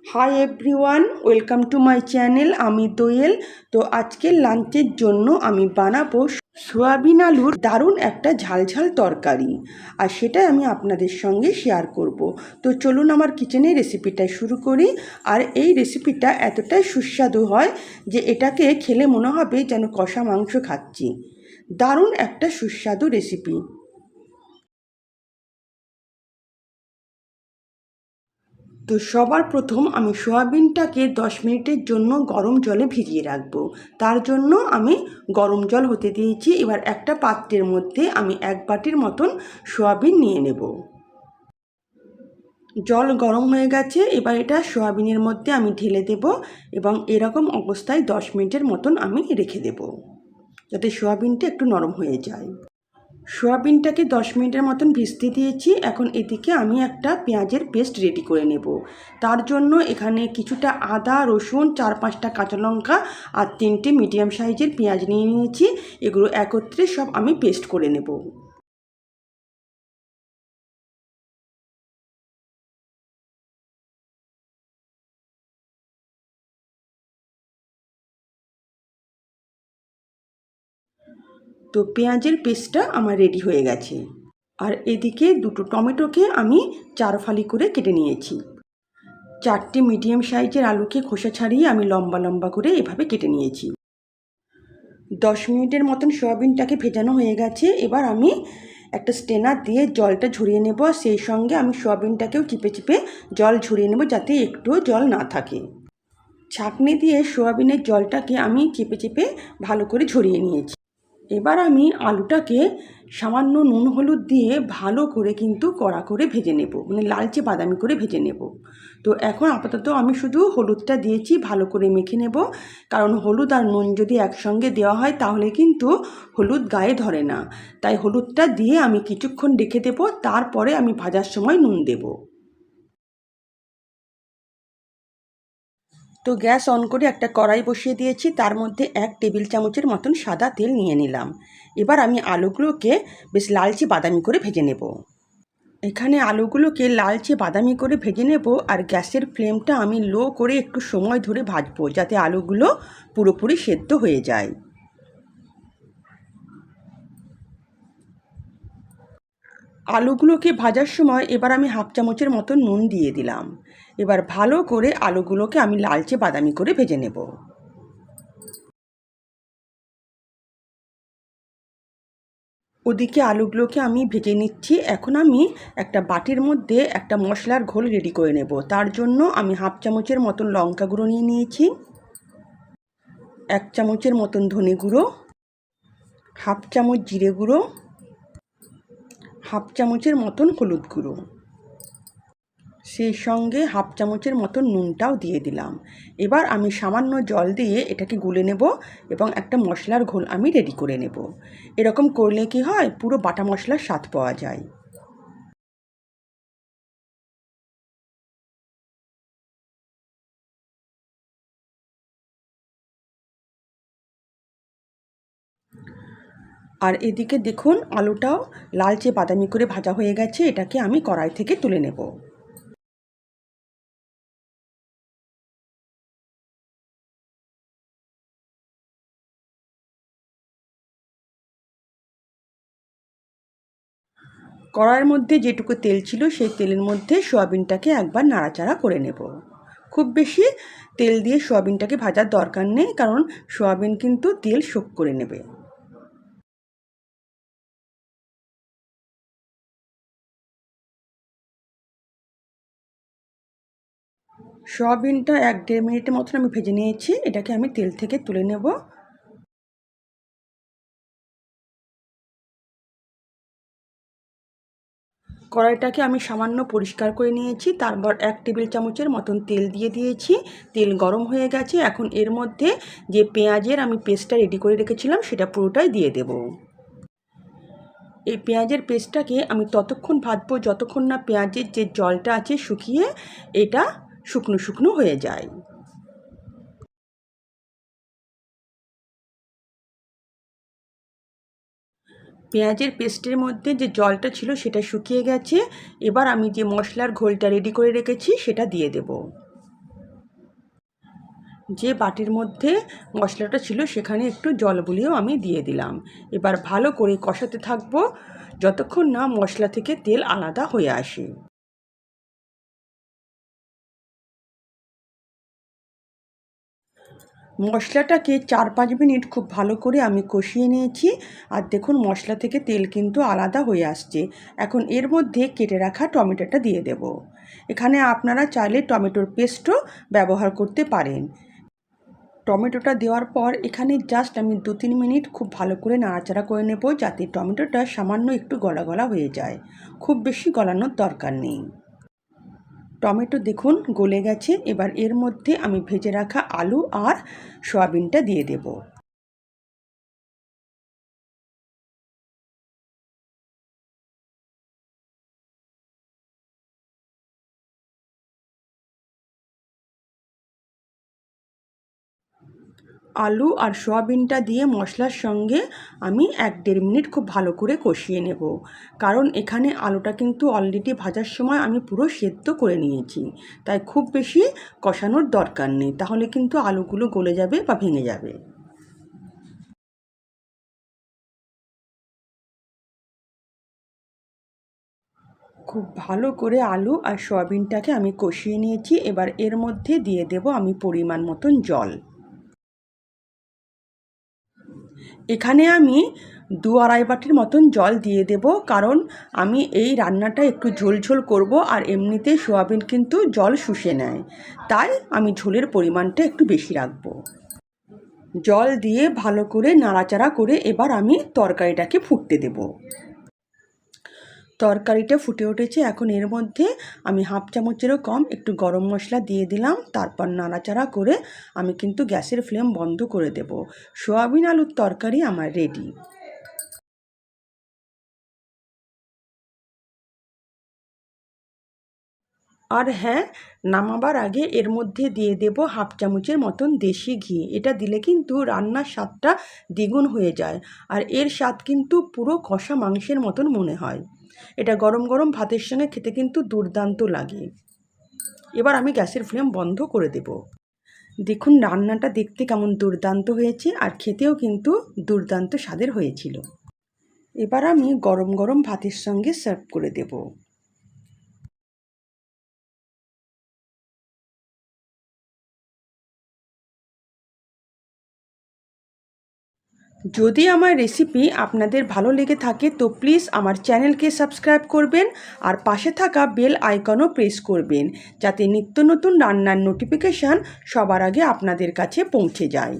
Hi everyone, welcome to my channel. আমি দোয়েল। তো আজকের লাঞ্চের জন্য আমি বানাবো সয়াবিন আলুর দারুণ একটা ঝালঝাল তরকারি, আর সেটাই আমি আপনাদের সঙ্গে শেয়ার করব। তো চলুন আমার কিচেনে রেসিপিটা শুরু করি। আর এই রেসিপিটা এতটাই সুস্বাদু হয় যে এটাকে খেলে মনে হবে যেন কষা মাংস খাচ্ছি। দারুণ একটা সুস্বাদু রেসিপি। তো সবার প্রথম আমি সয়াবিনটাকে 10 মিনিটের জন্য গরম জলে ভিজিয়ে রাখবো। তার জন্য আমি গরম জল হতে দিয়েছি। এবার একটা পাত্রের মধ্যে আমি 1 বাটির মতন সয়াবিন নিয়ে নেব। জল গরম হয়ে গেছে, এবার এটা সয়াবিনের মধ্যে আমি ঢেলে দেব এবং এরকম অবস্থায় 10 মিনিটের মতন আমি রেখে দেব, যাতে সয়াবিনটা একটু নরম হয়ে যায়। সোয়াবিনটাকে 10 মিনিটের মতন ভিজতে দিয়েছি। এখন এদিকে আমি একটা পেঁয়াজের পেস্ট রেডি করে নেব। তার জন্য এখানে কিছুটা আদা, রসুন, 4-5টা কাঁচা লঙ্কা আর 3টে মিডিয়াম সাইজের পেঁয়াজ নিয়ে নিয়েছি। এগুলো একত্রে সব আমি পেস্ট করে নেব। তো পেঁয়াজের পেস্টটা আমার রেডি হয়ে গেছে। আর এদিকে 2টো টমেটোকে আমি 4 ফালি করে কেটে নিয়েছি। 4টে মিডিয়াম সাইজের আলুকে খোসা ছাড়িয়ে আমি লম্বা লম্বা করে এভাবে কেটে নিয়েছি। 10 মিনিটের মতন সয়াবিনটাকে ভেজানো হয়ে গেছে। এবার আমি একটা স্ট্রেনার দিয়ে জলটা ঝরিয়ে নেব, আর সেই সঙ্গে আমি সয়াবিনটাকেও চিপে চিপে জল ঝরিয়ে নেব, যাতে একটুও জল না থাকে। ছাঁকনি দিয়ে সয়াবিনের জলটাকে আমি চেপে চেপে ভালো করে ঝরিয়ে নিয়েছি। এবার আমি আলুটাকে সামান্য নুন হলুদ দিয়ে ভালো করে কিন্তু কড়া করে ভেজে নেব, মানে লালচে বাদামি করে ভেজে নেব। তো এখন আপাতত আমি শুধু হলুদটা দিয়েছি, ভালো করে মেখে নেব। কারণ হলুদ আর নুন যদি একসঙ্গে দেওয়া হয় তাহলে কিন্তু হলুদ গায়ে ধরে না। তাই হলুদটা দিয়ে আমি কিছুক্ষণ রেখে দেব, তারপরে আমি ভাজার সময় নুন দেব। তো গ্যাস অন করে একটা কড়াই বসিয়ে দিয়েছি, তার মধ্যে 1 টেবিল চামচের মতন সাদা তেল নিয়ে নিলাম। এবার আমি আলুগুলোকে বেশ লালচে বাদামি করে ভেজে নেব। এখানে আলুগুলোকে লালচে বাদামি করে ভেজে নেব, আর গ্যাসের ফ্লেমটা আমি লো করে একটু সময় ধরে ভাজবো, যাতে আলুগুলো পুরোপুরি সেদ্ধ হয়ে যায়। আলুগুলোকে ভাজার সময় এবার আমি 1/2 চামচের মতো নুন দিয়ে দিলাম। এবার ভালো করে আলুগুলোকে আমি লালচে বাদামি করে ভেজে নেব। ওদিকে আলুগুলোকে আমি ভেজে নিচ্ছি। এখন আমি একটা বাটির মধ্যে একটা মশলার ঘোল রেডি করে নেব। তার জন্য আমি 1/2 চামচের মতন লঙ্কা গুঁড়ো নিয়ে নিয়েছি, 1 চামচের মতন ধনে গুঁড়ো, 1/2 চামচ জিরে গুঁড়ো, 1/2 চামচের মতন হলুদ গুঁড়ো, সেই সঙ্গে 1/2 চামচের মতন নুনটাও দিয়ে দিলাম। এবার আমি সামান্য জল দিয়ে এটাকে গুলে নেব এবং একটা মশলার ঘোল আমি রেডি করে নেব। এরকম করলে কি হয়, পুরো বাটা মশলার স্বাদ পাওয়া যায়। আর এদিকে দেখুন আলুটাও লালচে বাদামি করে ভাজা হয়ে গেছে। এটাকে আমি কড়াই থেকে তুলে নেব। কড়াইয়ের মধ্যে যেটুকু তেল ছিল সেই তেলের মধ্যে সয়াবিনটাকে একবার নাড়াচাড়া করে নেব। খুব বেশি তেল দিয়ে সয়াবিনটাকে ভাজার দরকার নেই, কারণ সয়াবিন কিন্তু তেল শোক করে নেবে। সয়াবিনটা 1-1.5 মিনিটের মতন আমি ভেজে নিয়েছি। এটাকে আমি তেল থেকে তুলে নেব। কড়াইটাকে আমি সামান্য পরিষ্কার করে নিয়েছি, তারপর 1 টেবিল চামচের মতন তেল দিয়ে দিয়েছি। তেল গরম হয়ে গেছে। এখন এর মধ্যে যে পেঁয়াজের আমি পেস্টটা রেডি করে রেখেছিলাম সেটা পুরোটাই দিয়ে দেব। এই পেঁয়াজের পেস্টটাকে আমি ততক্ষণ ভাজবো যতক্ষণ না পেঁয়াজের যে জলটা আছে শুকিয়ে এটা শুকনো শুকনো হয়ে যায়। পেঁয়াজের পেস্টের মধ্যে যে জলটা ছিল সেটা শুকিয়ে গেছে। এবার আমি যে মশলার ঘোলটা রেডি করে রেখেছি সেটা দিয়ে দেব। যে বাটির মধ্যে মশলাটা ছিল সেখানে একটু জল বুলিয়েও আমি দিয়ে দিলাম। এবার ভালো করে কষাতে থাকবো যতক্ষণ না মশলা থেকে তেল আলাদা হয়ে আসে। মশলাটাকে 4-5 মিনিট খুব ভালো করে আমি কষিয়ে নিয়েছি। আর দেখুন মশলা থেকে তেল কিন্তু আলাদা হয়ে আসছে। এখন এর মধ্যে কেটে রাখা টমেটোটা দিয়ে দেব। এখানে আপনারা চাইলে টমেটোর পেস্টও ব্যবহার করতে পারেন। টমেটোটা দেওয়ার পর এখানে জাস্ট আমি 2-3 মিনিট খুব ভালো করে নাড়াচাড়া করে নেব, যাতে টমেটোটা সামান্য একটু গলা গলা হয়ে যায়। খুব বেশি গলানোর দরকার নেই। টমেটো দেখুন গলে গেছে। এবার এর মধ্যে আমি ভেজে রাখা আলু আর সয়াবিনটা দিয়ে দেব। আলু আর সয়াবিনটা দিয়ে মশলার সঙ্গে আমি 1-1.5 মিনিট খুব ভালো করে কষিয়ে নেব। কারণ এখানে আলুটা কিন্তু অলরেডি ভাজার সময় আমি পুরো সেদ্ধ করে নিয়েছি, তাই খুব বেশি কষানোর দরকার নেই, তাহলে কিন্তু আলুগুলো গলে যাবে বা ভেঙে যাবে। খুব ভালো করে আলু আর সয়াবিনটাকে আমি কষিয়ে নিয়েছি। এবার এর মধ্যে দিয়ে দেব আমি পরিমাণ মতন জল। এখানে আমি 2-2.5 বাটির মতন জল দিয়ে দেব, কারণ আমি এই রান্নাটা একটু ঝোল ঝোল করব আর এমনিতেই সয়াবিন কিন্তু জল শুষে নেয়, তাই আমি ঝোলের পরিমাণটা একটু বেশি রাখব। জল দিয়ে ভালো করে নাড়াচাড়া করে এবার আমি তরকারিটাকে ফুটতে দেব। তরকারিটা ফুটে উঠেছে। এখন এর মধ্যে আমি 1/2 চামচেরও কম একটু গরম মশলা দিয়ে দিলাম। তারপর নাড়াচাড়া করে আমি কিন্তু গ্যাসের ফ্লেম বন্ধ করে দেব। সয়াবিন আলুর তরকারি আমার রেডি। আর হ্যাঁ, নামাবার আগে এর মধ্যে দিয়ে দেব 1/2 চামচের মতন দেশি ঘি। এটা দিলে কিন্তু রান্নার স্বাদটা দ্বিগুণ হয়ে যায়, আর এর স্বাদ কিন্তু পুরো কষা মাংসের মতন মনে হয়। এটা গরম গরম ভাতের সঙ্গে খেতে কিন্তু দুর্দান্ত লাগে। এবার আমি গ্যাসের ফ্লেম বন্ধ করে দেব। দেখুন রান্নাটা দেখতে কেমন দুর্দান্ত হয়েছে, আর খেতেও কিন্তু দুর্দান্ত স্বাদের হয়েছিল। এবার আমি গরম গরম ভাতের সঙ্গে সার্ভ করে দেব। যদি আমার রেসিপি আপনাদের ভালো লেগে থাকে তো প্লিজ আমার চ্যানেলকে সাবস্ক্রাইব করবেন, আর পাশে থাকা বেল আইকনও প্রেস করবেন, যাতে নিত্য নতুন রান্নার নোটিফিকেশান সবার আগে আপনাদের কাছে পৌঁছে যায়।